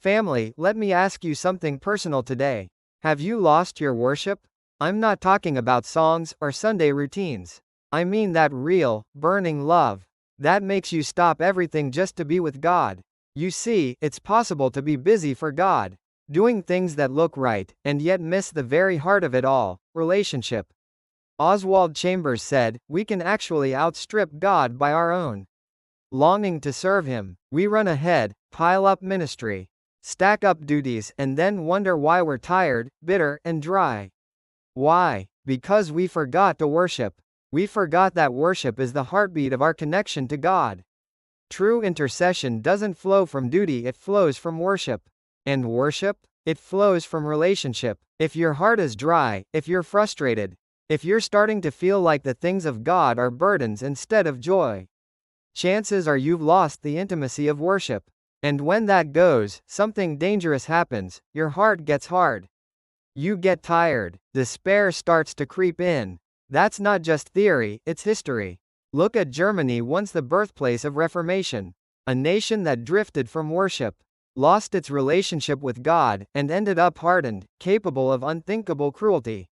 Family, let me ask you something personal today. Have you lost your worship? I'm not talking about songs or Sunday routines. I mean that real, burning love that makes you stop everything just to be with God. You see, it's possible to be busy for God, doing things that look right, and yet miss the very heart of it all, relationship. Oswald Chambers said, "We can actually outstrip God by our own longing to serve Him. We run ahead, pile up ministry, stack up duties, and then wonder why we're tired, bitter, and dry. Why? Because we forgot to worship. We forgot that worship is the heartbeat of our connection to God. True intercession doesn't flow from duty, it flows from worship. And worship? It flows from relationship. If your heart is dry, if you're frustrated, if you're starting to feel like the things of God are burdens instead of joy, chances are you've lost the intimacy of worship. And when that goes, something dangerous happens. Your heart gets hard. You get tired. Despair starts to creep in. That's not just theory, it's history. Look at Germany, once the birthplace of reformation. A nation that drifted from worship, lost its relationship with God, and ended up hardened, capable of unthinkable cruelty.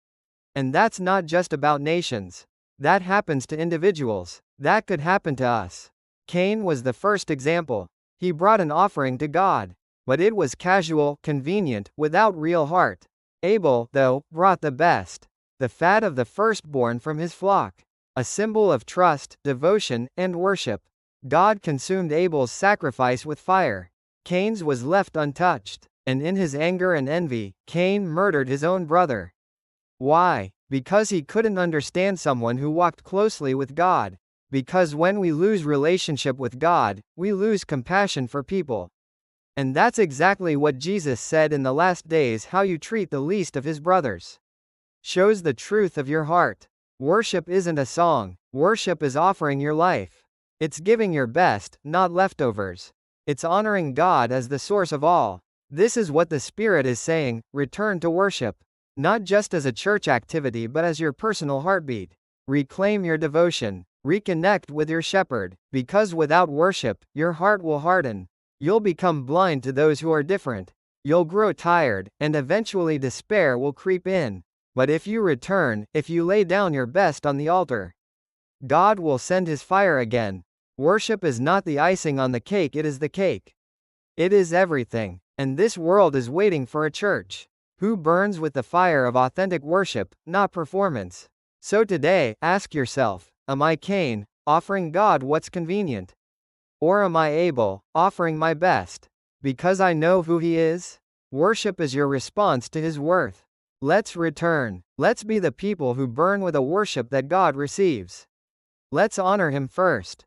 And that's not just about nations. That happens to individuals. That could happen to us. Cain was the first example. He brought an offering to God, but it was casual, convenient, without real heart. Abel, though, brought the best, the fat of the firstborn from his flock, a symbol of trust, devotion, and worship. God consumed Abel's sacrifice with fire. Cain's was left untouched, and in his anger and envy, Cain murdered his own brother. Why? Because he couldn't understand someone who walked closely with God. Because when we lose relationship with God, we lose compassion for people. And that's exactly what Jesus said in the last days: how you treat the least of his brothers shows the truth of your heart. Worship isn't a song. Worship is offering your life. It's giving your best, not leftovers. It's honoring God as the source of all. This is what the Spirit is saying: return to worship. Not just as a church activity but as your personal heartbeat. Reclaim your devotion. Reconnect with your shepherd. Because without worship, your heart will harden. You'll become blind to those who are different. You'll grow tired, and eventually despair will creep in. But if you return, if you lay down your best on the altar, God will send His fire again. Worship is not the icing on the cake, it is the cake. It is everything. And this world is waiting for a church who burns with the fire of authentic worship, not performance. So today, ask yourself, am I Cain, offering God what's convenient? Or am I Abel, offering my best? Because I know who He is? Worship is your response to His worth. Let's return. Let's be the people who burn with a worship that God receives. Let's honor Him first.